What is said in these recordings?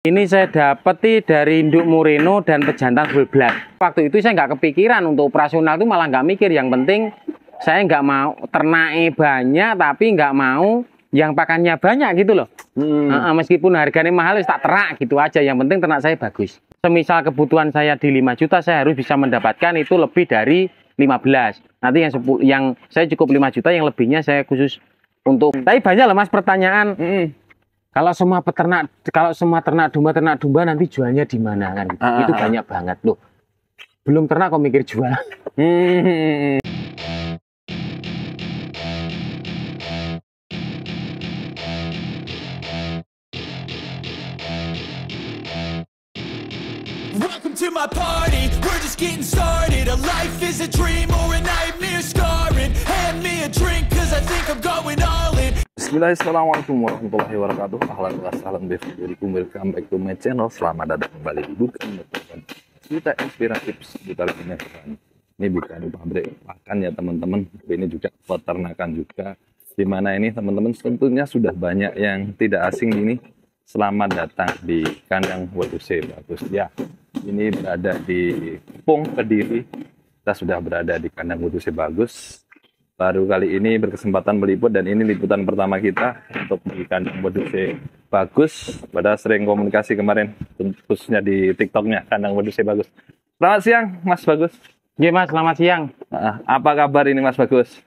Ini saya dapeti dari induk Mureno dan pejantan full blood. Waktu itu saya nggak kepikiran untuk operasional itu, malah nggak mikir. Yang penting saya nggak mau ternaknya banyak, tapi nggak mau yang pakannya banyak gitu loh. Meskipun harganya mahal, tak ternak gitu aja. Yang penting ternak saya bagus. Semisal kebutuhan saya di 5 juta, saya harus bisa mendapatkan itu lebih dari 15. Nanti yang saya cukup 5 juta, yang lebihnya saya khusus untuk. Tapi banyak loh Mas pertanyaan. Kalau semua ternak domba nanti jualnya di mana kan? Itu banyak banget loh. Belum ternak kok mikir jual. Welcome to my party, we're just getting started. A life is a dream or a nightmare scarring. Hand me a drink cause I think I'm going all in. Bismillahirrahmanirrahim warahmatullahi wabarakatuh. Ahlan wa sahlan bikum, welcome back to my channel. Selamat datang kembali di Bukan Cerita Inspiratif seputar peternakan. Ini bukan pabrik pakan ya teman-teman, ini juga peternakan juga. Dimana ini teman-teman tentunya sudah banyak yang tidak asing ini. Selamat datang di kandang WTC Bagus ya. Ini berada di Pung Kediri. Kita sudah berada di kandang WTC Bagus. Baru kali ini berkesempatan meliput dan ini liputan pertama kita untuk di kandang WTC Bagus. Pada sering komunikasi kemarin khususnya di TikToknya kandang WTC Bagus. Selamat siang Mas Bagus. Iya Mas, selamat siang. Apa kabar ini Mas Bagus?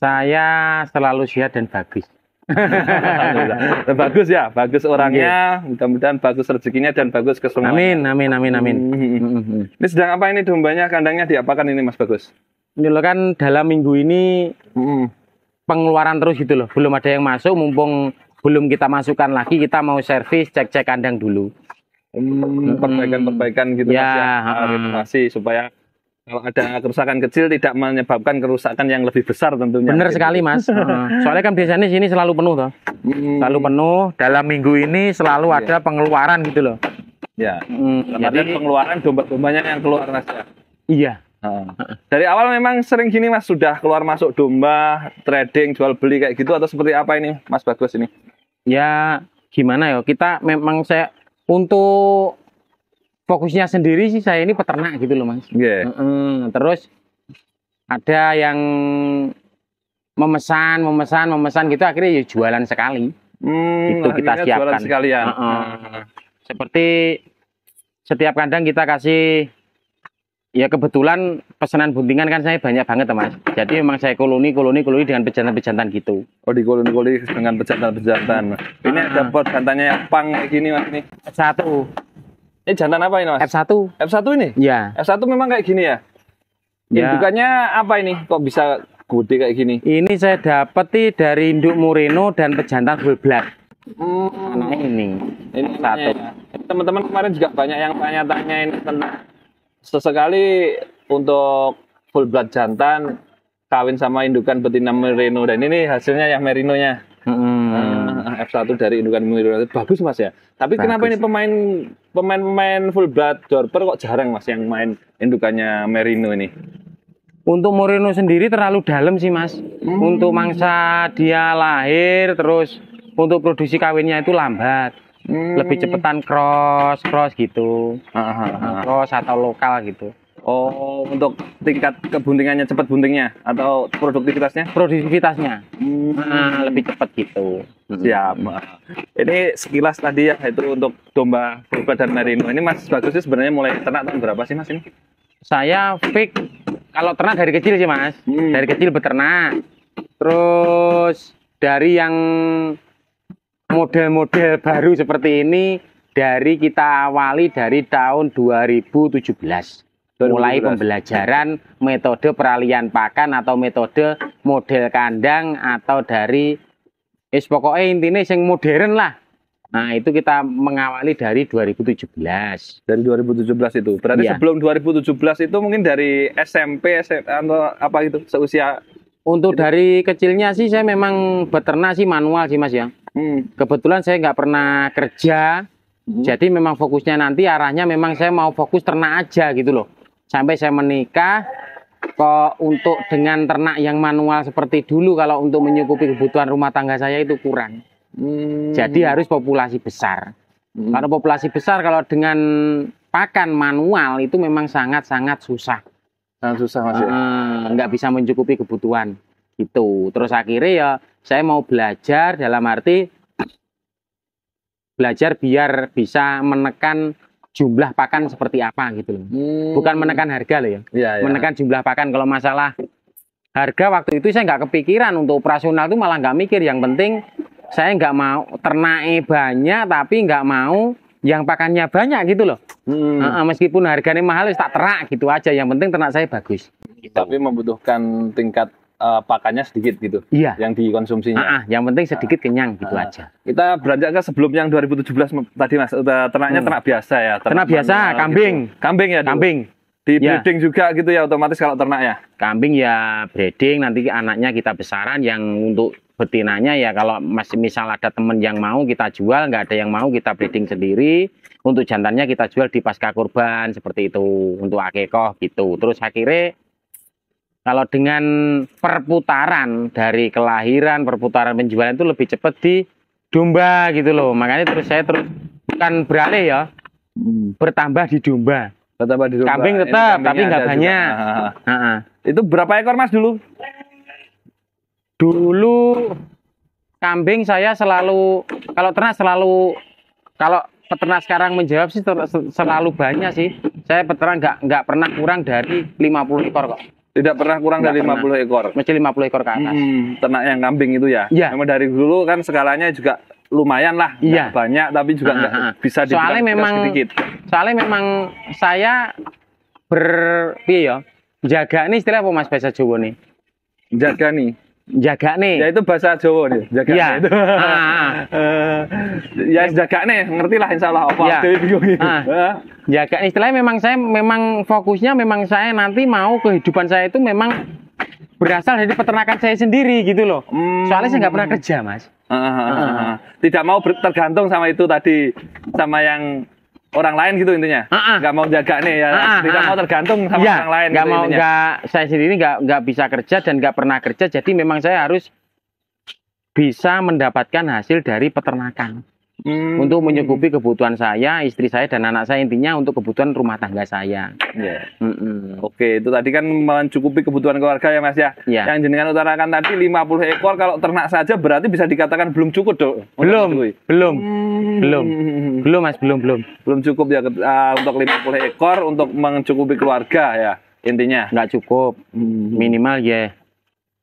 Saya selalu sehat dan bagus. Bagus ya, bagus orangnya, mudah-mudahan bagus rezekinya dan bagus kesemuanya. Amin. Ini sedang apa ini dombanya, kandangnya diapakan ini Mas Bagus? Ini loh kan dalam minggu ini pengeluaran terus gitu loh, belum ada yang masuk, mumpung belum kita masukkan lagi, kita mau servis, cek-cek kandang dulu. Perbaikan gitu ya, Mas ya, renovasi supaya kalau ada kerusakan kecil tidak menyebabkan kerusakan yang lebih besar tentunya. Bener gitu. sekali Mas. Soalnya kan biasanya sini selalu penuh toh. Selalu penuh. Dalam minggu ini selalu ada pengeluaran gitu loh. Ya. Jadi pengeluaran domba-dombanya yang keluar Mas ya. Iya. Dari awal memang sering gini Mas, sudah keluar masuk domba, trading, jual beli kayak gitu atau seperti apa ini Mas Bagus ini? Ya gimana ya, kita memang saya untuk fokusnya sendiri sih saya ini peternak gitu loh Mas. Terus ada yang memesan gitu, akhirnya ya jualan sekali. Itu kita siapkan. Jualan sekalian. Seperti setiap kandang kita kasih, ya kebetulan pesanan buntingan kan saya banyak banget Mas. Jadi memang saya koloni dengan pejantan-pejantan gitu. Oh, di koloni dengan pejantan-pejantan. Ini ada pejantannya yang pang kayak gini Mas ini. F1. Ini jantan apa ini Mas? F1. F1 ini? Iya. F1 memang kayak gini ya? Indukannya apa ini? Kok bisa gede kayak gini? Ini saya dapeti dari induk Mureno dan pejantan full blood. Anak ini satu. Ya. Teman-teman kemarin juga banyak yang tanya-tanya ini tentang sesekali untuk full blood jantan kawin sama indukan betina Merino, dan ini hasilnya yang Merinonya. F1 dari indukan Merino bagus Mas ya. Tapi bagus. Kenapa ini pemain full blood Dorper kok jarang Mas yang main indukannya Merino ini? Untuk Merino sendiri terlalu dalam sih Mas. Untuk mangsa dia lahir, terus untuk produksi kawinnya itu lambat. Lebih cepetan cross gitu. Cross atau lokal gitu. Oh, untuk tingkat kebuntingannya cepat buntingnya atau produktivitasnya? Produktivitasnya lebih cepat gitu. Siap. Ini sekilas tadi ya, itu untuk domba Full dan Merino. Ini Mas Bagus sebenarnya mulai ternak tahun berapa sih Mas ini? Saya fix kalau ternak dari kecil sih Mas. Dari kecil beternak. Terus dari yang model-model baru seperti ini kita awali dari tahun 2017. Mulai pembelajaran metode peralihan pakan atau metode model kandang atau dari pokoknya intinya yang modern lah. Nah itu kita mengawali dari 2017. Dari 2017 itu berarti sebelum 2017 itu mungkin dari SMP atau apa itu seusia? Untuk dari kecilnya sih saya memang beternak sih manual sih Mas ya. Kebetulan saya nggak pernah kerja. Jadi memang fokusnya nanti arahnya memang saya mau fokus ternak aja gitu loh. Sampai saya menikah, kok untuk dengan ternak yang manual seperti dulu, kalau untuk menyukupi kebutuhan rumah tangga saya itu kurang. Jadi harus populasi besar. Kalau populasi besar, kalau dengan pakan manual itu memang sangat-sangat susah. Sangat susah Mas ya. Nggak bisa mencukupi kebutuhan gitu. Terus akhirnya ya saya mau belajar dalam arti belajar biar bisa menekan jumlah pakan seperti apa gitu loh. Bukan menekan harga loh ya. Iya, iya. Menekan jumlah pakan. Kalau masalah harga waktu itu saya nggak kepikiran untuk operasional itu, malah nggak mikir. Yang penting saya nggak mau ternaknya banyak tapi nggak mau yang pakannya banyak gitu loh. Meskipun harganya mahal tak terak gitu aja. Yang penting ternak saya bagus. Gitu. Tapi membutuhkan tingkat pakannya sedikit gitu. Iya. Yang dikonsumsinya. Yang penting sedikit kenyang gitu aja. Kita beranjak ke sebelum yang 2017 tadi Mas. Ternaknya ternak biasa ya. Ternak biasa, kambing. Gitu. Kambing ya. Dulu. Kambing. Di breeding juga gitu ya otomatis kalau ternak ya. Kambing ya breeding, nanti anaknya kita besaran. Yang untuk betinanya ya kalau masih misal ada temen yang mau kita jual, nggak ada yang mau kita breeding sendiri. Untuk jantannya kita jual di pasca kurban seperti itu, untuk akikoh gitu. Terus akhirnya kalau dengan perputaran dari kelahiran, perputaran penjualan itu lebih cepat di domba gitu loh. Makanya terus saya bukan beralih ya, bertambah di domba. Bertambah di domba. Kambing tetap, tapi nggak banyak. Itu berapa ekor Mas dulu? Dulu kambing saya selalu, kalau ternak selalu, kalau peternak sekarang menjawab sih selalu banyak sih. Saya peternak nggak pernah kurang dari 50 ekor kok. Tidak pernah kurang dari 50 ekor. Mesti 50 ekor ke atas. Ternak yang kambing itu ya. Iya. Memang dari dulu kan skalanya juga lumayan lah. Iya. Banyak tapi juga nggak bisa dibilang sedikit. Soalnya memang saya jaga nih istilah apa Mas bahasa Jawa nih? Jaga nih. Jaga nih. Ya itu bahasa Jawa nih. Jaga iya. nih itu. Ya jaga nih, ngerti lah insya Allah apa. Ya. Jaga istilahnya memang saya fokusnya saya nanti mau kehidupan saya itu memang berasal dari peternakan saya sendiri gitu loh. Soalnya saya nggak pernah kerja Mas. Tidak mau tergantung sama itu tadi, sama yang orang lain gitu intinya. Nggak mau jaga nih ya. Tidak mau tergantung sama orang lain. Nggak gitu mau intinya. Saya sendiri nggak bisa kerja dan nggak pernah kerja. Jadi memang saya harus bisa mendapatkan hasil dari peternakan. Untuk mencukupi kebutuhan saya, istri saya dan anak saya, intinya untuk kebutuhan rumah tangga saya. Yeah. Oke, itu tadi kan mencukupi kebutuhan keluarga ya Mas ya. Yeah. Yang jenengan utarakan tadi 50 ekor kalau ternak saja berarti bisa dikatakan belum cukup dong. Belum Mas, belum. Belum cukup ya untuk 50 ekor untuk mencukupi keluarga ya intinya. Nggak cukup, minimal ya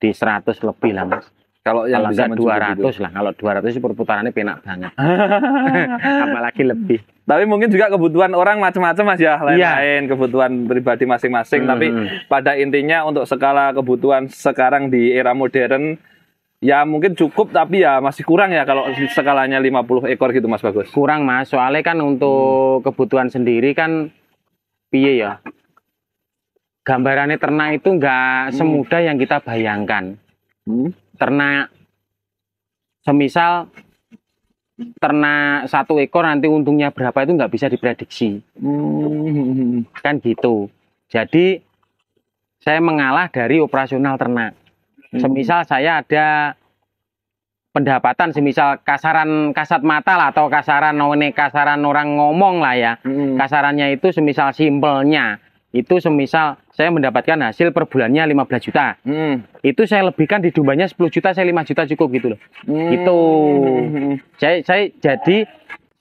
di 100 lebih lah Mas. Kalau yang bisa 200 itu lah, kalau 200 itu perputarannya penak banget. Apalagi lebih. Tapi mungkin juga kebutuhan orang macam-macam Mas ya, lain-lain kebutuhan pribadi masing-masing. Tapi pada intinya untuk skala kebutuhan sekarang di era modern ya mungkin cukup, tapi ya masih kurang ya kalau skalanya 50 ekor gitu Mas Bagus. Kurang Mas, soalnya kan untuk kebutuhan sendiri kan piye ya. Gambarannya ternak itu nggak semudah yang kita bayangkan. Ternak semisal ternak 1 ekor nanti untungnya berapa itu nggak bisa diprediksi. Kan gitu. Jadi saya mengalah dari operasional ternak. Semisal saya ada pendapatan semisal kasat mata lah, atau kasaran orang ngomong lah ya. Kasarannya itu semisal simpelnya itu semisal saya mendapatkan hasil per bulannya 15 juta. Itu saya lebihkan di dombanya 10 juta, saya 5 juta cukup gitu loh. Gitu. Saya jadi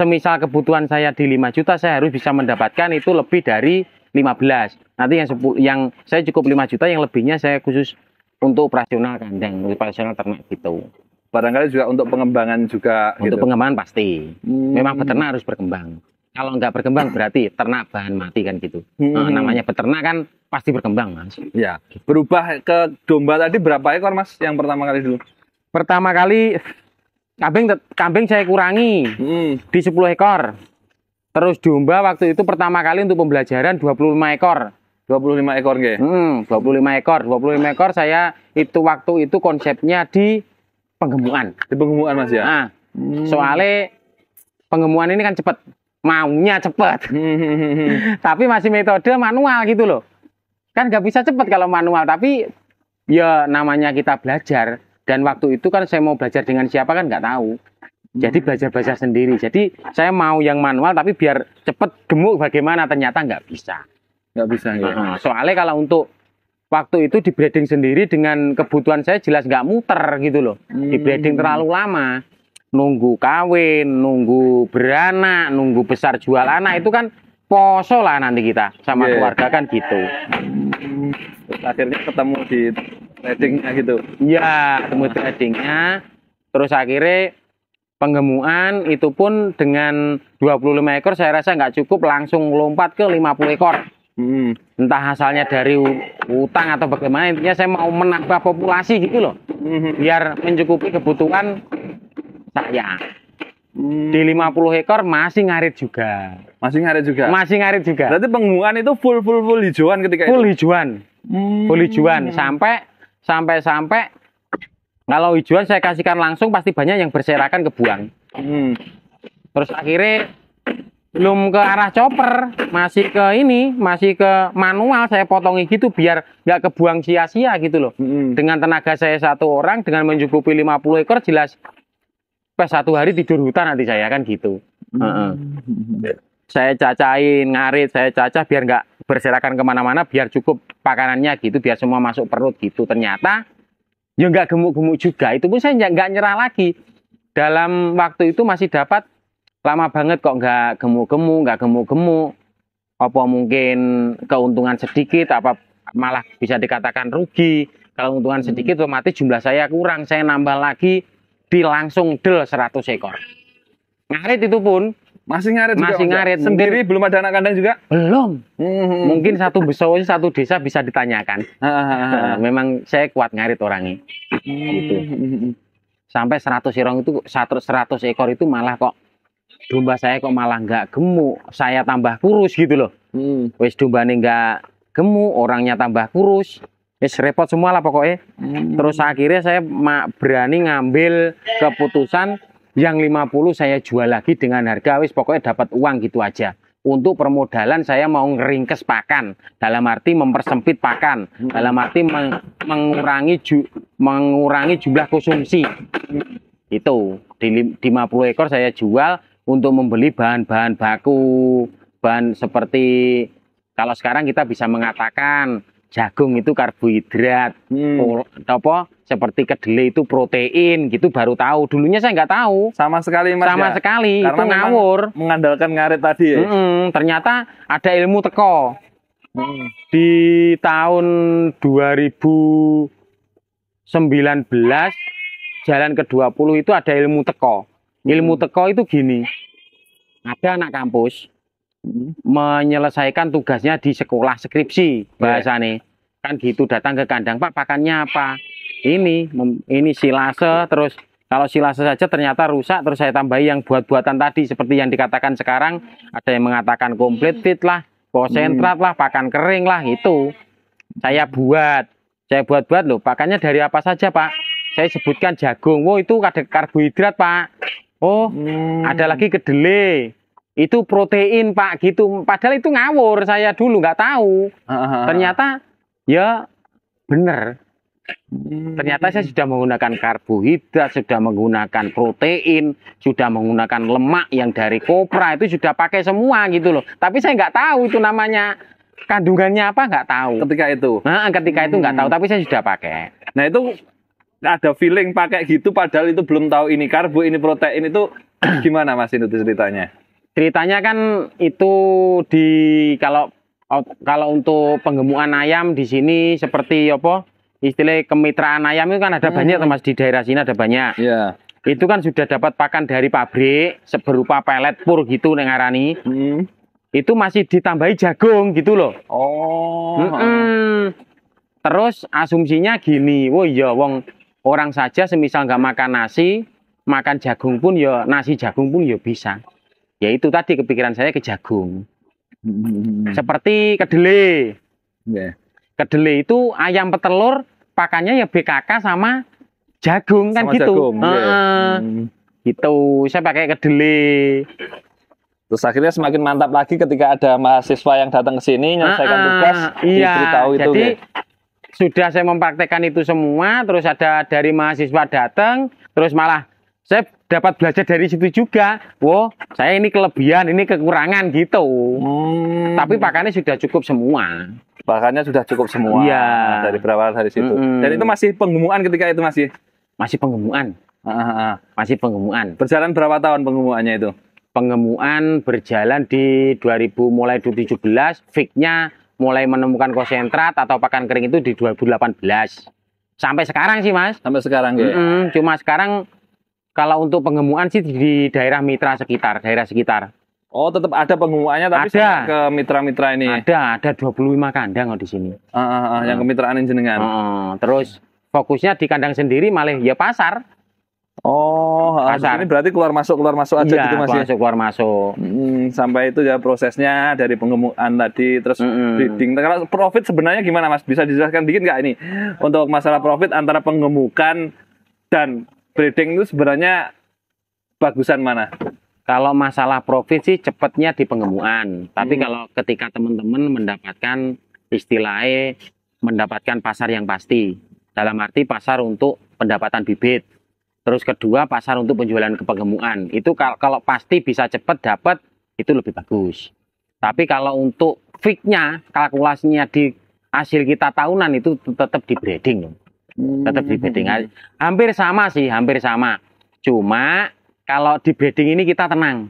semisal kebutuhan saya di 5 juta, saya harus bisa mendapatkan itu lebih dari 15. Nanti yang saya cukup 5 juta, yang lebihnya saya khusus untuk operasional kandang, operasional ternak gitu. Barangkali juga untuk pengembangan juga. Untuk gitu. pengembangan pasti. Memang peternak harus berkembang. Kalau nggak berkembang berarti ternak bahan mati kan gitu. Namanya peternak kan pasti berkembang Mas. Ya. Berubah ke domba tadi berapa ekor Mas yang pertama kali dulu? Pertama kali kambing saya kurangi di 10 ekor. Terus domba waktu itu pertama kali untuk pembelajaran 25 ekor. 25 ekor nggih. 25 ekor. 25 ekor saya itu waktu itu konsepnya di penggemukan. Di penggemukan Mas ya. Nah, soalnya penggemukan ini kan cepat. Maunya cepat. Tapi masih metode manual gitu loh. Kan nggak bisa cepat kalau manual, tapi ya namanya kita belajar. Dan waktu itu kan saya mau belajar dengan siapa kan nggak tahu. Jadi belajar sendiri. Jadi saya mau yang manual tapi biar cepet gemuk bagaimana, ternyata nggak bisa. Nggak bisa ya. Soalnya kalau untuk waktu itu di breeding sendiri dengan kebutuhan saya jelas nggak muter gitu loh. Di breeding terlalu lama. Nunggu kawin, nunggu beranak, nunggu besar jual anak itu kan poso lah nanti kita sama keluarga kan gitu. Terus akhirnya ketemu di tradingnya gitu. Iya, ketemu tradingnya. Terus akhirnya penggemukan itu pun dengan 25 ekor saya rasa nggak cukup, langsung lompat ke 50 ekor. Entah asalnya dari utang atau bagaimana, intinya saya mau menambah populasi gitu loh. Biar mencukupi kebutuhan saya. Di 50 ekor masih ngarit juga. Masih ngarit juga. Masih ngarit juga. Berarti penggemukan itu full hijauan ketika full itu. Hijauan. Full hijauan sampai kalau hijauan saya kasihkan langsung pasti banyak yang berserakan kebuang. Terus akhirnya belum ke arah chopper, masih ke manual saya potongi gitu biar nggak kebuang sia-sia gitu loh. Dengan tenaga saya 1 orang dengan mencukupi 50 ekor jelas pas 1 hari tidur hutan nanti saya kan gitu. Saya cacain, ngarit, saya cacah biar nggak berserakan kemana-mana, biar cukup pakanannya gitu, biar semua masuk perut gitu. Ternyata ya nggak gemuk-gemuk juga. Itu pun saya nggak nyerah lagi. Dalam waktu itu masih dapat lama banget kok nggak gemuk-gemuk. Apa mungkin keuntungan sedikit, apa malah bisa dikatakan rugi. Kalau keuntungan sedikit otomatis jumlah saya kurang, saya nambah lagi di langsung del 100 ekor. Ngarit itu pun masih ngarit juga. Masih ngarit. Sendiri belum ada anak kandang juga? Belum. Mungkin satu desa bisa ditanyakan. Memang saya kuat ngarit orangnya. Gitu. Sampai 100 ekor itu malah kok domba saya kok malah nggak gemuk. Saya tambah kurus gitu loh. Wes dombanya nggak gemuk, orangnya tambah kurus. Wes repot semua lah pokoknya. Terus akhirnya saya berani ngambil keputusan yang 50 saya jual lagi dengan harga wis pokoknya dapat uang gitu aja. Untuk permodalan saya mau ngeringkes pakan, dalam arti mempersempit pakan, dalam arti mengurangi jumlah konsumsi. Itu di 50 ekor saya jual untuk membeli bahan-bahan baku, bahan seperti kalau sekarang kita bisa mengatakan jagung itu karbohidrat, seperti kedelai itu protein, gitu baru tahu. Dulunya saya nggak tahu. Sama sekali Mas. Sama sekali, karena itu ngawur. Mengandalkan ngarit tadi ya. Ternyata ada ilmu teko. Di tahun 2019 jalan ke-20 itu ada ilmu teko. Ilmu teko itu gini. Ada anak kampus menyelesaikan tugasnya di sekolah skripsi bahasanya kan gitu, datang ke kandang, Pak pakannya apa, ini silase, terus kalau silase saja ternyata rusak, terus saya tambahi yang buat-buatan tadi seperti yang dikatakan sekarang, ada yang mengatakan komplit fit lah, konsentrat lah, pakan kering lah, itu saya buat loh. Pakannya dari apa saja Pak? Saya sebutkan jagung, itu ada karbohidrat Pak. Ada lagi kedelai, itu protein Pak, gitu. Padahal itu ngawur, saya dulu nggak tahu. Ternyata ya bener. Ternyata saya sudah menggunakan karbohidrat, sudah menggunakan protein, sudah menggunakan lemak yang dari kopra, itu sudah pakai semua gitu loh. Tapi saya nggak tahu itu namanya kandungannya apa, nggak tahu. Ketika itu nggak tahu, tapi saya sudah pakai. Nah itu ada feeling pakai gitu, padahal itu belum tahu ini karbo, ini protein, itu gimana Mas itu ceritanya? Ceritanya kan itu kalau untuk penggemukan ayam di sini seperti apa? Istilah kemitraan ayam itu kan ada banyak Mas, di daerah sini ada banyak. Iya. Itu kan sudah dapat pakan dari pabrik berupa pelet pur gitu nengarani. Itu masih ditambahi jagung gitu loh. Terus asumsinya gini, wong orang saja semisal nggak makan nasi, makan jagung pun ya nasi jagung pun ya bisa. Ya itu tadi kepikiran saya ke jagung. Seperti kedelai. Kedelai itu ayam petelur pakannya ya BKK sama jagung kan gitu. Gitu. Saya pakai kedelai. Terus akhirnya semakin mantap lagi ketika ada mahasiswa yang datang ke sini menyelesaikan tugas, diberitahu itu. Jadi sudah saya mempraktekkan itu semua, terus ada dari mahasiswa datang, terus malah saya dapat belajar dari situ juga. Wow, saya ini kelebihan, ini kekurangan gitu. Tapi pakannya sudah cukup semua. Pakannya sudah cukup semua. Iya. Dari berawal dari situ. Dan itu masih penggemukan ketika itu masih. Masih penggemukan. Masih penggemukan. Berjalan berapa tahun penggemukannya itu? Pengemuan berjalan di 2000 mulai 2017, fix-nya mulai menemukan konsentrat atau pakan kering itu di 2018. Sampai sekarang sih, Mas. Sampai sekarang ya. Cuma sekarang kalau untuk pengemuan sih di daerah mitra sekitar, daerah sekitar. Oh, tetap ada penggemukannya tapi Ada. sampai ke mitra-mitra ini. Ada 25 kandang di sini. Yang kemitraan jenengan. Terus fokusnya di kandang sendiri malah ya pasar. Oh, Pasar. ini berarti keluar masuk aja Iya, gitu Mas ya. keluar masuk. Sampai itu ya prosesnya dari pengemukan tadi terus breeding. Kalau profit sebenarnya gimana Mas? Bisa dijelaskan dikit nggak ini untuk masalah profit antara pengemukan dan breeding itu sebenarnya bagusan mana? Kalau masalah profit sih cepatnya di pengemukan. Tapi kalau ketika teman-teman mendapatkan istilahnya mendapatkan pasar yang pasti. Dalam arti pasar untuk pendapatan bibit. Terus kedua pasar untuk penjualan ke pengemukan. Itu kalau pasti bisa cepat dapat itu lebih bagus. Tapi kalau untuk fix-nya kalkulasinya di hasil kita tahunan itu tetap di breeding. Tetap di breeding. Hampir sama sih, hampir sama. Cuma kalau di breeding ini kita tenang.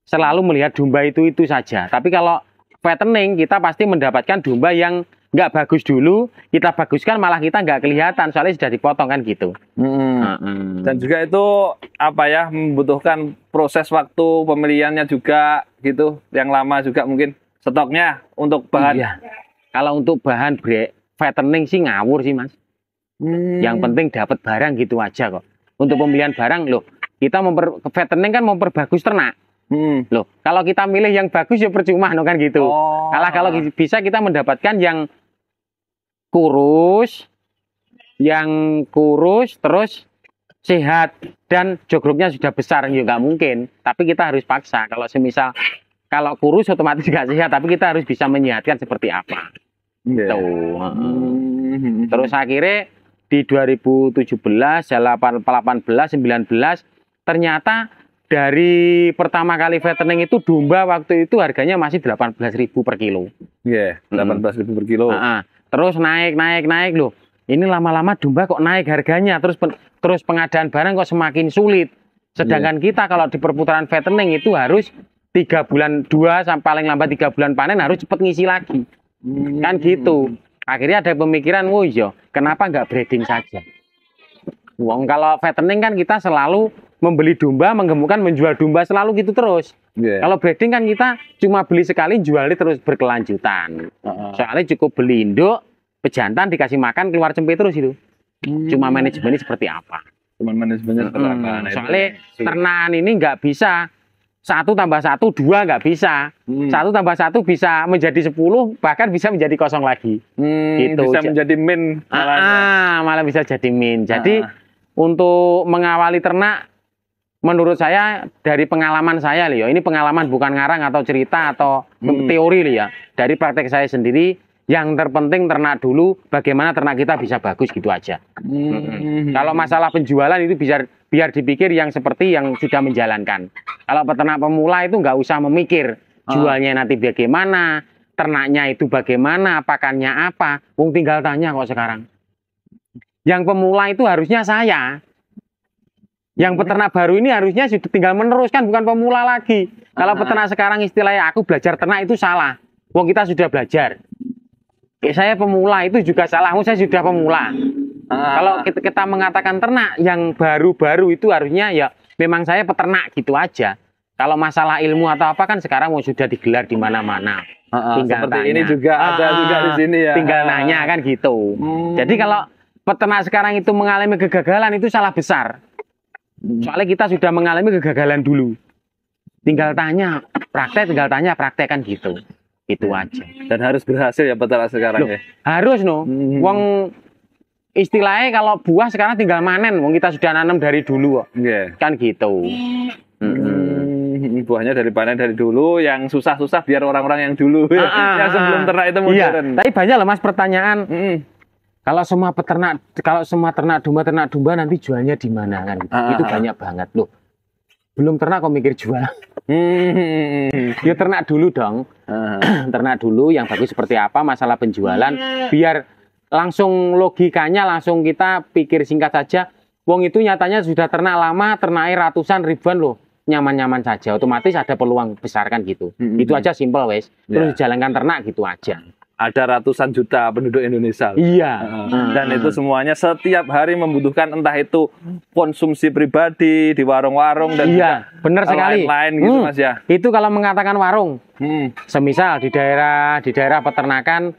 Selalu melihat domba itu saja. Tapi kalau fattening kita pasti mendapatkan domba yang nggak bagus dulu, kita baguskan malah kita nggak kelihatan soalnya sudah dipotong kan gitu. Dan juga itu apa ya membutuhkan proses waktu pemilihannya juga gitu, yang lama juga mungkin stoknya untuk bahan. Iya. Kalau untuk bahan fattening sih ngawur sih Mas. Yang penting dapat barang gitu aja kok. Untuk pemilihan barang loh, kita fattening kan memperbagus ternak. Loh, kalau kita milih yang bagus ya percuma no kan gitu. Kalau bisa kita mendapatkan yang kurus terus sehat dan jogroknya sudah besar ya nggak mungkin. Tapi kita harus paksa. Kalau semisal kalau kurus otomatis nggak sehat, tapi kita harus bisa menyehatkan seperti apa. Tuh. Terus akhirnya di 2017, 18, 19 ternyata dari pertama kali fattening itu domba waktu itu harganya masih 18.000 per kilo. 18.000 per kilo. Terus naik loh. Ini lama-lama domba kok naik harganya, terus pengadaan barang kok semakin sulit. Sedangkan kita kalau di perputaran fattening itu harus 3 bulan 2 sampai paling lambat 3 bulan panen harus cepat ngisi lagi. Kan gitu. Akhirnya ada pemikiran, oh iya, kenapa nggak breeding saja? Wong kalau fattening kan kita selalu membeli domba, menggemukkan, menjual domba selalu gitu terus. Kalau breeding kan kita cuma beli sekali, jualnya terus berkelanjutan. Soalnya cukup beli induk, pejantan dikasih makan, keluar cempe terus itu. Cuma manajemennya seperti apa? Cuman manajemennya seperti apa? Soalnya ternakan ini nggak bisa 1 tambah 1, 2 nggak bisa. 1 tambah 1 bisa menjadi 10, bahkan bisa menjadi kosong lagi. Gitu. Bisa menjadi min. Malah bisa jadi min. Jadi untuk mengawali ternak, menurut saya dari pengalaman saya Leo, ini pengalaman bukan ngarang atau cerita atau teori Leo ya. Dari praktek saya sendiri, yang terpenting ternak dulu, bagaimana ternak kita bisa bagus gitu aja. Kalau masalah penjualan itu biar dipikir yang seperti yang sudah menjalankan. Kalau peternak pemula itu nggak usah memikir jualnya nanti bagaimana, ternaknya itu bagaimana, pakannya apa, wong tinggal tanya kok sekarang. Yang pemula itu harusnya saya. Yang peternak baru ini harusnya sudah tinggal meneruskan, bukan pemula lagi. Kalau peternak sekarang istilahnya aku belajar ternak itu salah. Wong kita sudah belajar. Saya pemula itu juga salah, saya sudah pemula. Kalau kita mengatakan ternak yang baru-baru itu harusnya ya memang saya peternak gitu aja. Kalau masalah ilmu atau apa kan sekarang sudah digelar di mana-mana. Tinggal seperti tanya. ini juga ada juga di sini ya. Tinggal nanya kan gitu. Jadi kalau peternak sekarang itu mengalami kegagalan itu salah besar. Soalnya kita sudah mengalami kegagalan dulu. Tinggal tanya praktek kan gitu. Itu aja. Dan harus berhasil ya peternak sekarang. Loh, ya. Harus Wong istilahnya kalau buah sekarang tinggal manen. Wong kita sudah nanam dari dulu. Kan gitu. Buahnya dari panen dari dulu, yang susah-susah biar orang-orang yang dulu yang sebelum ternak itu modern. Iya, tapi banyak loh Mas pertanyaan. Kalau semua ternak domba nanti jualnya di mana kan? Itu banyak banget loh. Belum ternak kok mikir jual. Ya ternak dulu dong. Ternak dulu yang bagus seperti apa, masalah penjualan biar langsung logikanya langsung kita pikir singkat saja. Wong itu nyatanya sudah ternak lama, ternaknya ratusan ribuan loh. Nyaman-nyaman saja, otomatis ada peluang besar kan gitu. Itu aja simpel wes. Terus dijalankan ternak gitu aja. Ada ratusan juta penduduk Indonesia. Iya. Dan itu semuanya setiap hari membutuhkan entah itu konsumsi pribadi di warung-warung dan iya, benar sekali. Lain-lain gitu Mas ya. Itu kalau mengatakan warung. Semisal di daerah peternakan,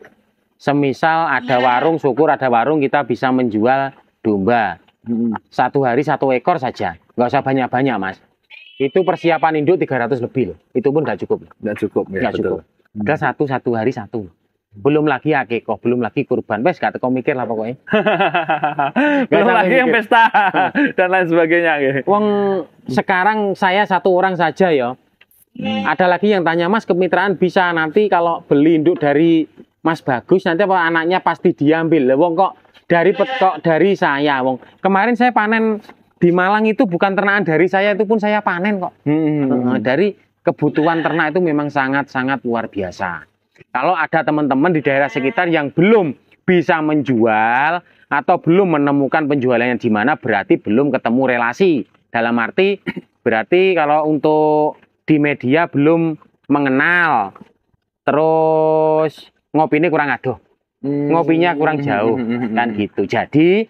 semisal ada warung, syukur ada warung kita bisa menjual domba. Satu hari 1 ekor saja. Nggak usah banyak-banyak, Mas. Itu persiapan induk 300 lebih loh. Itu pun nggak cukup. Nggak cukup ya. Nggak cukup. Udah satu hari 1. Belum lagi akikoh, belum lagi kurban. Wes gak teko mikir lah pokoknya. Belum lagi yang pesta dan lain sebagainya. Wong sekarang saya 1 orang saja ya. Ada lagi yang tanya, Mas, kemitraan bisa nanti kalau beli induk dari Mas Bagus nanti apa anaknya pasti diambil. Wong kok dari saya, wong. Kemarin saya panen di Malang itu bukan ternakan dari saya, itu pun saya panen kok. Dari kebutuhan ternak itu memang sangat-sangat luar biasa. Kalau ada teman-teman di daerah sekitar yang belum bisa menjual atau belum menemukan penjualannya di mana, berarti belum ketemu relasi. Dalam arti berarti kalau untuk di media belum mengenal, terus ngopinya kurang adoh, ngopinya kurang jauh, kan gitu. Jadi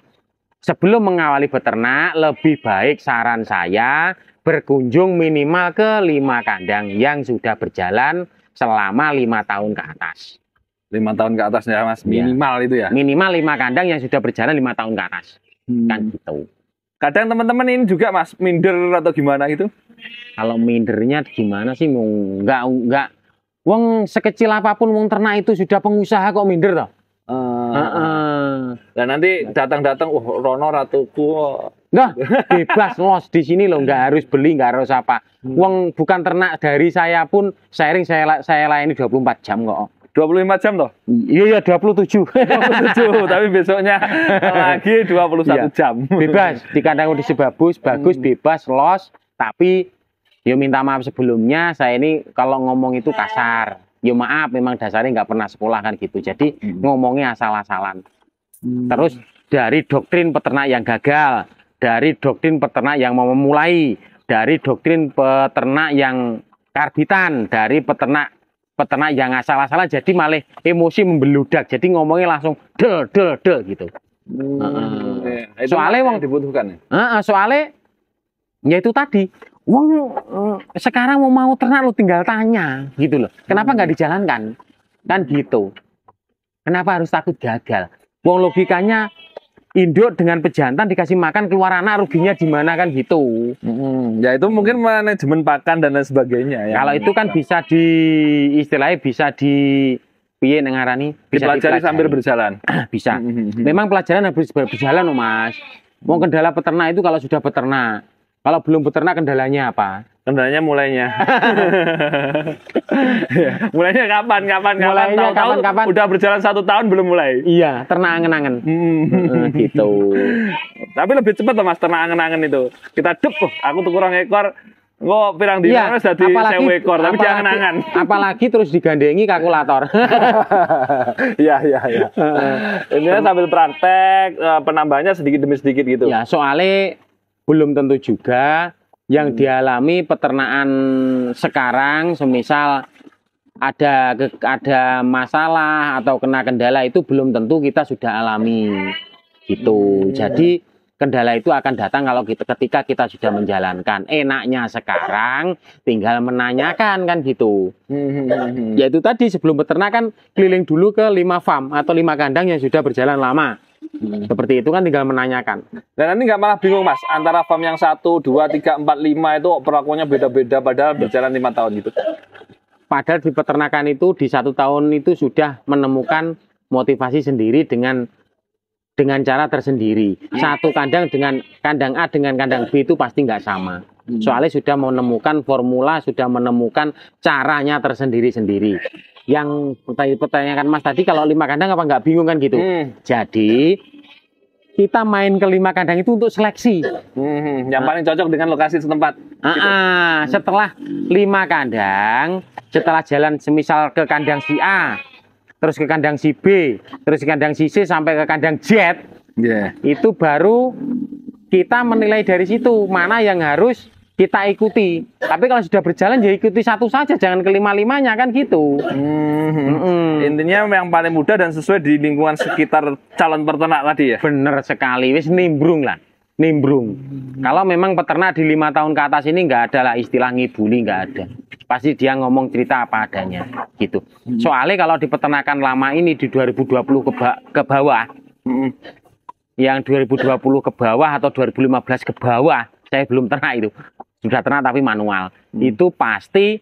sebelum mengawali beternak, lebih baik saran saya berkunjung minimal ke 5 kandang yang sudah berjalan selama 5 tahun ke atas. 5 tahun ke atas ya Mas, minimal itu ya? Minimal 5 kandang yang sudah berjalan 5 tahun ke atas, kan gitu. Kadang teman-teman ini juga Mas, minder atau gimana gitu? Kalau mindernya gimana sih? Enggak. Wong sekecil apapun wong ternak itu sudah pengusaha kok minder toh? Dan nanti datang-datang, Rono ratuku. Nah, bebas los di sini loh, nggak harus beli, nggak harus apa. Wong bukan ternak dari saya pun sharing saya layani 24 jam kok. 25 jam toh? Iya 27. 27, tapi besoknya lagi 21 jam. Bebas di kandang kondisi bagus, bebas los, tapi yo minta maaf sebelumnya saya ini kalau ngomong itu kasar. Yo maaf, memang dasarnya nggak pernah sekolah kan gitu. Jadi ngomongnya asal-asalan. Terus dari doktrin peternak yang gagal, dari doktrin peternak yang mau memulai, dari doktrin peternak yang karbitan, dari peternak yang asal-asalan, jadi malah emosi membeludak. Jadi ngomongnya langsung del gitu. Soalnya wong dibutuhkan. Soalnya ya itu tadi. Wong sekarang mau ternak lu tinggal tanya gitu loh. Kenapa nggak dijalankan? Kan gitu. Kenapa harus takut gagal? Wong logikanya induk dengan pejantan dikasih makan keluar anak, ruginya di mana kan gitu. Ya itu mungkin manajemen pakan dan lain sebagainya ya. Kalau itu kan bisa istilahnya bisa piye nengarani? Bisa dipelajari sambil berjalan. Bisa. Memang pelajaran harus berjalan loh Mas. Mau kendala peternak itu kalau sudah beternak. Kalau belum beternak kendalanya apa? Kendalanya mulainya. Mulainya kapan? Tahu-tahu udah berjalan 1 tahun belum mulai. Iya, ternak angen-angen. Gitu. Tapi lebih cepat loh Mas ternak angen-angen itu. Kita aku tuh kurang ekor. Kok pirang dina wis dadi 1000 ekor, tapi jangan angan. Apalagi terus digandengi kalkulator. Iya. Ini sambil praktek, penambahannya sedikit demi sedikit gitu. Ya, soalnya belum tentu juga yang dialami peternakan sekarang, semisal ada masalah atau kena kendala itu belum tentu kita sudah alami gitu. Jadi kendala itu akan datang kalau ketika kita sudah menjalankan. Enaknya sekarang tinggal menanyakan kan gitu. Yaitu tadi sebelum peternakan keliling dulu ke 5 farm atau 5 kandang yang sudah berjalan lama. Seperti itu kan tinggal menanyakan. Dan nanti nggak malah bingung Mas, antara farm yang 1, 2, 3, 4, 5 itu perlakuannya beda-beda padahal berjalan 5 tahun gitu. Padahal di peternakan itu di 1 tahun itu sudah menemukan motivasi sendiri dengan cara tersendiri. Satu kandang dengan kandang A dengan kandang B itu pasti nggak sama. Soalnya sudah menemukan formula, sudah menemukan caranya tersendiri-sendiri. yang pertanyaan Mas tadi kalau 5 kandang apa nggak bingung kan gitu. Jadi kita main ke 5 kandang itu untuk seleksi. Yang paling cocok dengan lokasi setempat. Setelah 5 kandang, setelah jalan semisal ke kandang si A, terus ke kandang si B, terus ke kandang si C sampai ke kandang Z, itu baru kita menilai dari situ mana yang harus kita ikuti. Tapi kalau sudah berjalan ya ikuti satu saja, jangan kelima-limanya kan gitu. Intinya yang paling mudah dan sesuai di lingkungan sekitar calon peternak tadi ya. Bener sekali, wis nimbrung lah, nimbrung. Kalau memang peternak di 5 tahun ke atas ini nggak ada lah istilah ngibuli, nggak ada. Pasti dia ngomong cerita apa adanya gitu. Soalnya kalau di peternakan lama ini di 2020 ke bawah, yang 2020 ke bawah atau 2015 ke bawah, saya belum ternak itu. Sudah ternak tapi manual. Itu pasti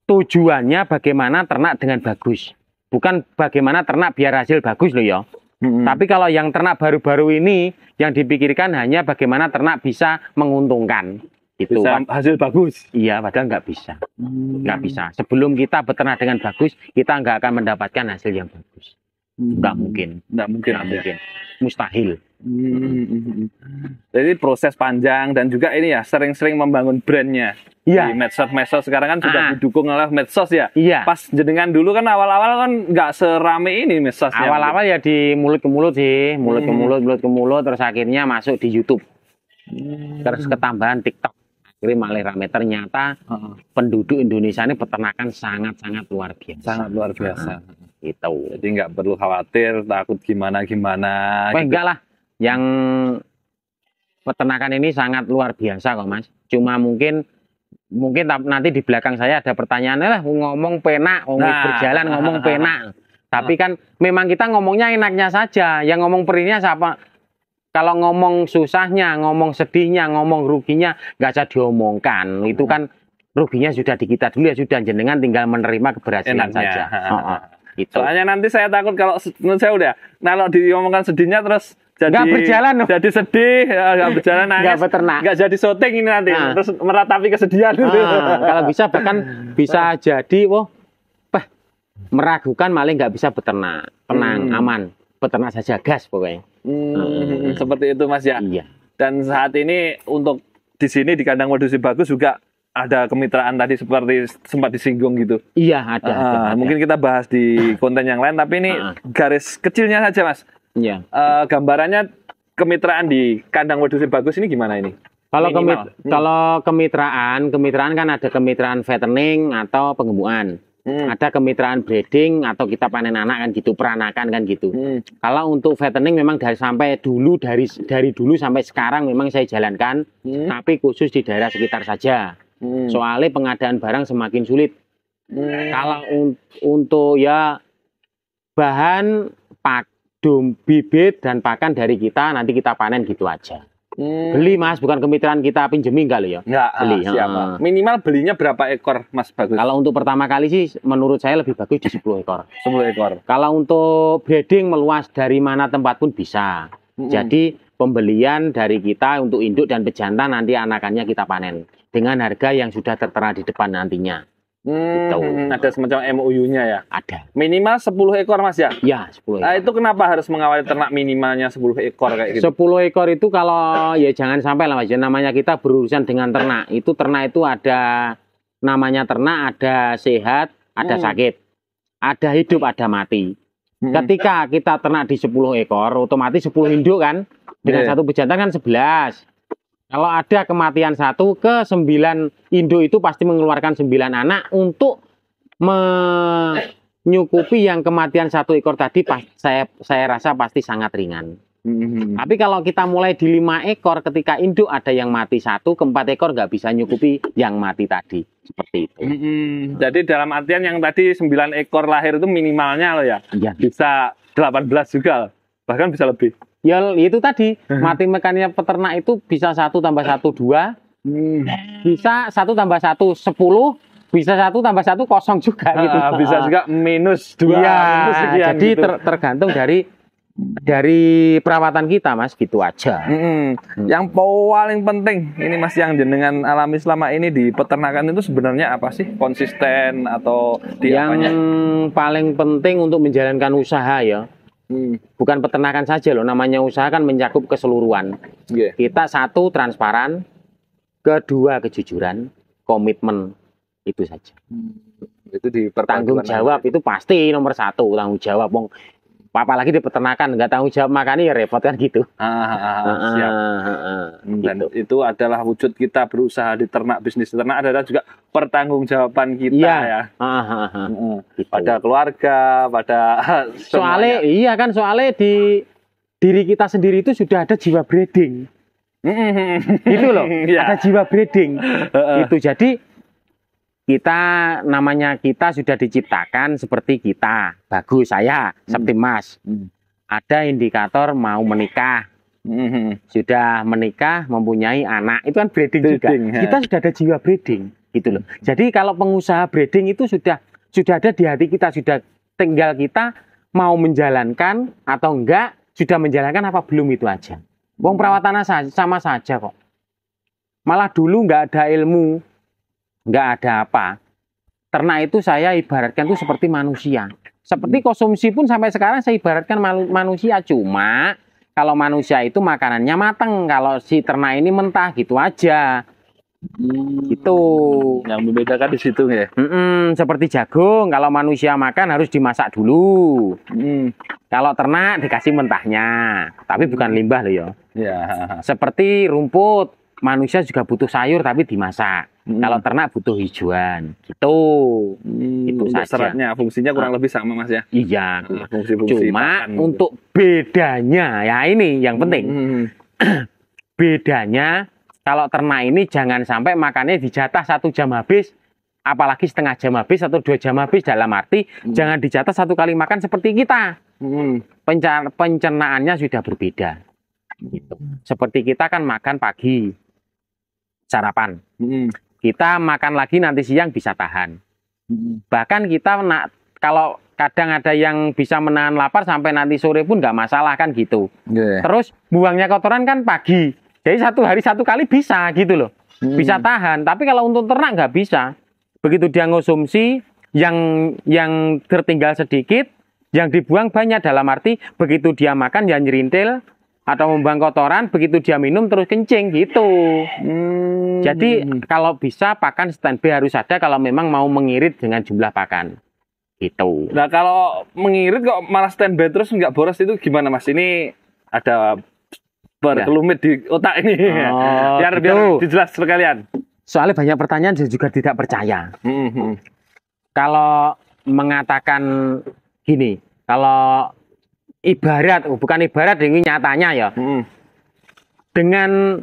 tujuannya bagaimana ternak dengan bagus. Bukan bagaimana ternak biar hasil bagus loh ya. Tapi kalau yang ternak baru-baru ini yang dipikirkan hanya bagaimana ternak bisa menguntungkan. Gitu. Bisa hasil bagus. Iya, padahal nggak bisa. Nggak bisa. Sebelum kita beternak dengan bagus, kita nggak akan mendapatkan hasil yang bagus. Nggak mungkin. Nggak mungkin. Nggak mungkin. Mustahil. Jadi proses panjang dan juga ini ya sering-sering membangun brandnya di medsos sekarang kan sudah didukung oleh medsos ya. Pas jenengan dulu kan awal-awal kan nggak serame ini medsosnya. Awal-awal ya di mulut ke mulut sih, mulut ke mulut, terus akhirnya masuk di YouTube, terus ketambahan TikTok, akhirnya malah rame. Ternyata penduduk Indonesia ini peternakan sangat-sangat luar biasa. Sangat luar biasa. Gitu. Jadi nggak perlu khawatir, takut gimana. Gitu. Enggak lah. Yang peternakan ini sangat luar biasa kok Mas. Cuma mungkin nanti di belakang saya ada pertanyaan lah ngomong penak, berjalan ngomong penak. Tapi kan memang kita ngomongnya enaknya saja. Yang ngomong perihnya siapa? Kalau ngomong susahnya, ngomong sedihnya, ngomong ruginya nggak usah diomongkan. Itu kan ruginya sudah di kita dulu ya, sudah, jenengan tinggal menerima keberhasilan saja. Gitu. Soalnya nanti saya takut kalau menurut saya udah kalau diomongkan sedihnya terus jadi nggak berjalan, jadi sedih, nggak berjalan nangis, nggak beternak, nggak jadi syuting ini nanti, terus meratapi kesedihan. Kalau bisa bahkan bisa jadi, meragukan malah nggak bisa beternak, tenang, aman, beternak saja, gas pokoknya. Seperti itu Mas ya. Iya. Dan saat ini untuk di sini di kandang Wadusi Bagus juga ada kemitraan tadi seperti sempat disinggung gitu. Iya ada. Mungkin kita bahas di konten yang lain, tapi ini garis kecilnya saja Mas. Iya. Gambarannya kemitraan di kandang Wadusi Bagus ini gimana ini? Kalau kemitraan kan ada kemitraan fattening atau pengembuan. Ada kemitraan breeding atau kita panen anak kan gitu, peranakan kan gitu. Kalau untuk fattening memang dari dulu sampai sekarang memang saya jalankan, tapi khusus di daerah sekitar saja. Soalnya pengadaan barang semakin sulit. Kalau untuk ya bahan bibit dan pakan dari kita, nanti kita panen gitu aja. Beli Mas, bukan kemitraan kita pinjemi enggak loh ya? Enggak, beli. Siapa? Minimal belinya berapa ekor Mas Bagus? Kalau untuk pertama kali sih menurut saya lebih bagus di 10 ekor. 10 ekor. Kalau untuk breeding meluas dari mana tempat pun bisa. Jadi pembelian dari kita untuk induk dan pejantan nanti anakannya kita panen dengan harga yang sudah tertera di depan nantinya. Gitu. Ada semacam MOU-nya ya? Ada. Minimal 10 ekor Mas ya? Ya, 10 ekor. Itu kenapa harus mengawali ternak minimalnya 10 ekor kayak gitu? 10 ekor itu kalau ya jangan sampai lah Mas. Namanya kita berurusan dengan ternak. Ternak itu ada namanya ternak, ada sehat, ada sakit. Ada hidup, ada mati. Ketika kita ternak di 10 ekor, otomatis 10 induk kan. Dengan satu pejantan kan 11. Kalau ada kematian 1 ke 9 induk itu pasti mengeluarkan 9 anak untuk menyukupi yang kematian 1 ekor tadi. Saya rasa pasti sangat ringan. Tapi kalau kita mulai di 5 ekor, ketika induk ada yang mati 1, ke 4 ekor nggak bisa nyukupi yang mati tadi. Seperti itu. Jadi dalam artian yang tadi 9 ekor lahir itu minimalnya loh ya? Iya. Bisa 18 juga, bahkan bisa lebih. Ya itu tadi, mati mekaniknya peternak itu bisa 1 tambah 1, 2. Bisa 1 tambah 1, 10. Bisa 1 tambah 1, kosong juga gitu. Bisa juga minus 2. Iya, minus sekian, jadi gitu. tergantung dari dari perawatan kita Mas, gitu aja. Yang paling penting ini Mas yang jenengan alami selama ini di peternakan itu sebenarnya apa sih? Konsisten atau di Yang apanya? paling penting untuk menjalankan usaha ya, bukan peternakan saja loh, namanya usaha kan mencakup keseluruhan. Nggih. Kita satu transparan, kedua kejujuran, komitmen, itu saja. Itu di Tanggung jawab itu pasti nomor satu, tanggung jawab. Wong apalagi di peternakan nggak tanggung jawab makanya ya repot kan gitu. Siap. Dan itu adalah wujud kita berusaha di ternak, bisnis ternak adalah juga pertanggungjawaban kita ya. Gitu. Pada keluarga, pada Soalnya semuanya. iya kan, soalnya di diri kita sendiri itu sudah ada jiwa breeding. Gitu loh. Iya. Ada jiwa breeding. Itu jadi namanya kita sudah diciptakan seperti kita. Bagus, saya Septimas. Ada indikator mau menikah. Sudah menikah, mempunyai anak. Itu kan breeding juga. Breeding, ya. Kita sudah ada jiwa breeding, gitu loh. Jadi kalau pengusaha breeding itu sudah ada di hati kita, sudah tinggal kita mau menjalankan atau enggak, sudah menjalankan apa belum, itu aja. Wong perawatannya sama saja kok. Malah dulu nggak ada ilmu, nggak ada apa. Ternak itu saya ibaratkan itu seperti manusia. Seperti konsumsi pun sampai sekarang saya ibaratkan manusia. Cuma kalau manusia itu makanannya mateng, kalau si ternak ini mentah, gitu aja. Itu Yang membedakan di situ ya. seperti jagung, kalau manusia makan harus dimasak dulu. Kalau ternak dikasih mentahnya, tapi bukan limbah loh ya. Ya. Seperti rumput, manusia juga butuh sayur tapi dimasak. Kalau ternak butuh hijauan, gitu. Itu Untuk saja. seratnya, fungsinya kurang lebih sama Mas ya. Iya. Fungsi-fungsi Cuma pakan. untuk bedanya, ya ini yang penting. Bedanya, kalau ternak ini jangan sampai makannya dijatah 1 jam habis, apalagi setengah jam habis atau 2 jam habis, dalam arti jangan dijatah 1 kali makan seperti kita. Pencernaannya sudah berbeda. Gitu. Seperti kita kan makan pagi, sarapan. Kita makan lagi nanti siang bisa tahan. Bahkan kita kalau kadang ada yang bisa menahan lapar sampai nanti sore pun nggak masalah kan gitu. Terus buangnya kotoran kan pagi. Jadi 1 hari 1 kali bisa gitu loh. Bisa tahan. Tapi kalau untuk ternak nggak bisa. Begitu dia ngonsumsi, yang tertinggal sedikit, yang dibuang banyak, dalam arti begitu dia makan ya nyerintil atau membuang kotoran, begitu dia minum terus kencing gitu. Jadi kalau bisa pakan standby harus ada kalau memang mau mengirit dengan jumlah pakan. Gitu. Nah kalau mengirit kok malah standby terus nggak boros itu gimana Mas? Ini ada berkelumit di otak ini. Biar dijelas sekalian. Soalnya banyak pertanyaan saya juga tidak percaya. Kalau mengatakan gini, kalau ibarat, bukan ibarat, ini nyatanya ya. Dengan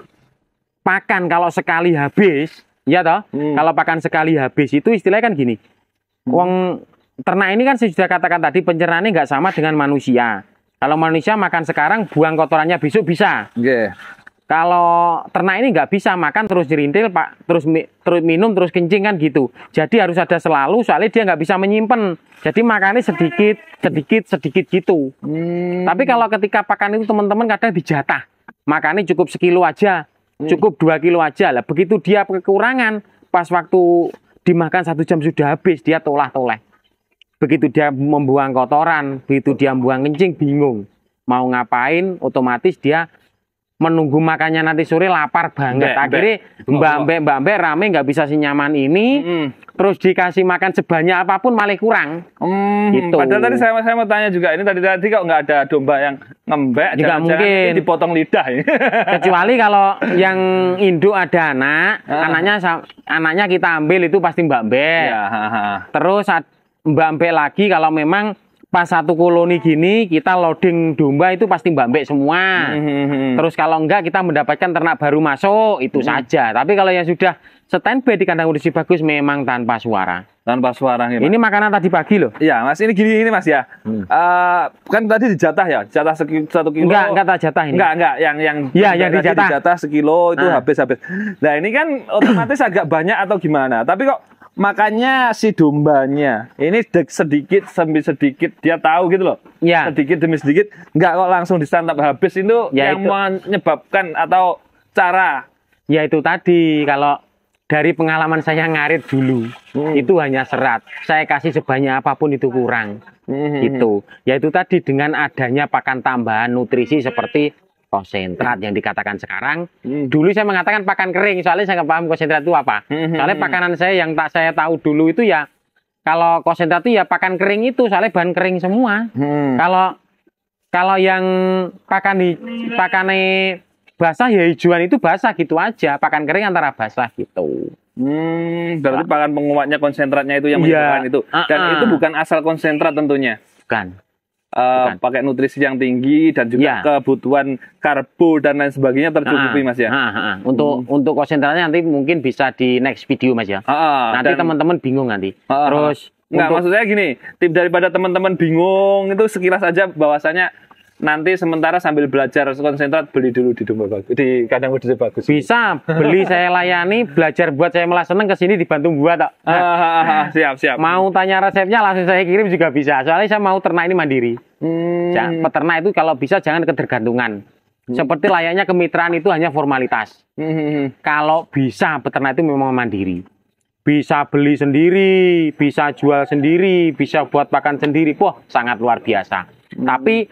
pakan kalau sekali habis, ya toh, kalau pakan sekali habis itu istilahnya kan gini. Wong ternak ini kan saya sudah katakan tadi, pencernaannya nggak sama dengan manusia. Kalau manusia makan sekarang, buang kotorannya besok bisa. Kalau ternak ini nggak bisa makan terus nyerintil, Pak, terus minum, terus kencing kan gitu. Jadi harus ada selalu, soalnya dia nggak bisa menyimpan. Jadi makannya sedikit gitu. Tapi kalau ketika pakan itu teman-teman kadang dijatah, makannya cukup sekilo aja, cukup 2 kilo aja lah. Begitu dia kekurangan, pas waktu dimakan 1 jam sudah habis, dia toleh-toleh. Begitu dia membuang kotoran, begitu dia membuang kencing, bingung mau ngapain, otomatis dia menunggu makannya nanti sore lapar banget. Akhirnya mbak-mbak rame nggak bisa senyaman ini, terus dikasih makan sebanyak apapun malah kurang. Gitu. Padahal tadi saya mau tanya juga, ini tadi kok nggak ada domba yang ngembek, juga mungkin dipotong lidah. Kecuali kalau yang induk ada anak, anaknya kita ambil itu pasti mbak-mbak. Terus mbak-mbak lagi kalau memang pas 1 koloni gini kita loading domba itu pasti mbak-mbak semua. Terus kalau enggak kita mendapatkan ternak baru masuk itu saja. Tapi kalau yang sudah standby di kandang kondisi bagus memang tanpa suara. Tanpa suara. Ini makanan tadi pagi loh. Iya Mas, ini gini Mas ya. Kan tadi dijatah ya, jatah 1 kilo. Enggak jatah ini. Enggak, yang dijatah. Dijatah sekilo itu habis. Nah ini kan otomatis agak banyak atau gimana? Tapi kok makanya si dombanya ini sedikit demi sedikit dia tahu gitu loh. Ya. Sedikit demi sedikit, nggak kok langsung disantap habis itu Ya, yang itu. menyebabkan atau cara. Ya itu tadi, kalau dari pengalaman saya ngarit dulu, itu hanya serat. Saya kasih sebanyak apapun itu kurang. Gitu. Ya itu tadi, dengan adanya pakan tambahan nutrisi seperti konsentrat yang dikatakan sekarang. Dulu saya mengatakan pakan kering, soalnya saya nggak paham konsentrat itu apa. Soalnya pakanan saya yang tak saya tahu dulu itu ya, kalau konsentrat itu ya pakan kering itu, soalnya bahan kering semua. Kalau yang pakannya basah ya hijauan itu basah gitu aja, pakan kering antara basah gitu. Berarti pakan penguatnya konsentratnya itu yang Iya. menyebabkan itu. Dan itu bukan asal konsentrat tentunya. Bukan. Pakai nutrisi yang tinggi dan juga Iya. kebutuhan karbo dan lain sebagainya tercukupi Mas ya. Untuk konsentratnya nanti mungkin bisa di next video Mas ya. Nanti teman-teman bingung nanti. Terus Nggak, maksud saya gini, tip daripada teman-teman bingung itu sekilas aja bahwasanya nanti sementara sambil belajar konsentrat beli dulu di Domba Bagus, di kandang wedus bagus. bisa beli, saya layani, belajar buat, saya malah seneng kesini dibantu buat. Siap. Mau tanya resepnya langsung saya kirim juga bisa. Soalnya saya mau ternak ini mandiri. Peternak itu kalau bisa jangan ketergantungan. Seperti layaknya kemitraan itu hanya formalitas. Kalau bisa peternak itu memang mandiri. Bisa beli sendiri, bisa jual sendiri, bisa buat pakan sendiri. Wah, sangat luar biasa. Tapi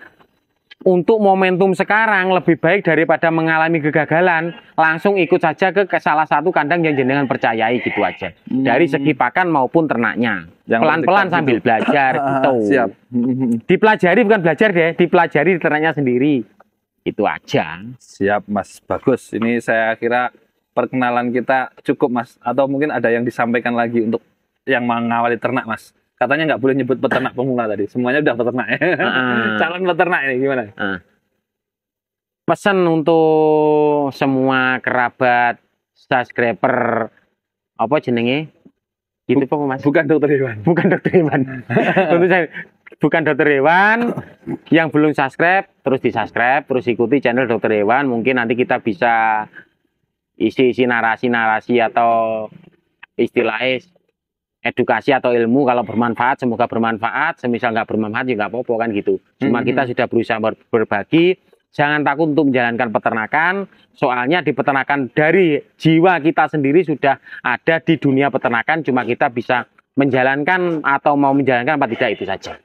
untuk momentum sekarang lebih baik daripada mengalami kegagalan, langsung ikut saja ke salah satu kandang yang jenengan percayai gitu aja. Dari segi pakan maupun ternaknya. Pelan-pelan sambil belajar gitu. Siap. Dipelajari, bukan belajar deh, dipelajari di ternaknya sendiri. Itu aja. Siap Mas, bagus. Ini saya kira perkenalan kita cukup Mas. Atau mungkin ada yang disampaikan lagi untuk yang mengawali ternak Mas. Katanya nggak boleh nyebut peternak pemula tadi. Semuanya udah peternak ya. Calon peternak ini gimana? Pesan untuk semua kerabat, subscriber, apa jenenge? Gitu apa Mas? Bukan dokter hewan. Bukan dokter hewan. Tentu saya bukan dokter hewan. Yang belum subscribe, terus di-subscribe, terus ikuti channel dokter hewan. Mungkin nanti kita bisa isi-isi narasi-narasi atau istilahnya edukasi atau ilmu. Kalau bermanfaat, semoga bermanfaat. Semisal nggak bermanfaat juga nggak apa-apa kan gitu. Cuma kita sudah berusaha berbagi. Jangan takut untuk menjalankan peternakan. Soalnya di peternakan dari jiwa kita sendiri sudah ada di dunia peternakan. Cuma kita bisa menjalankan atau mau menjalankan apa tidak, itu saja.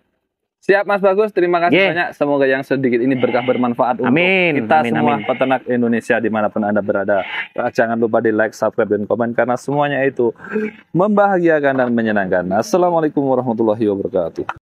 Siap Mas Bagus, terima kasih banyak. Semoga yang sedikit ini berkah bermanfaat untuk kita semua peternak Indonesia dimanapun Anda berada. Jangan lupa di like, subscribe, dan komen karena semuanya itu membahagiakan dan menyenangkan. Assalamualaikum warahmatullahi wabarakatuh.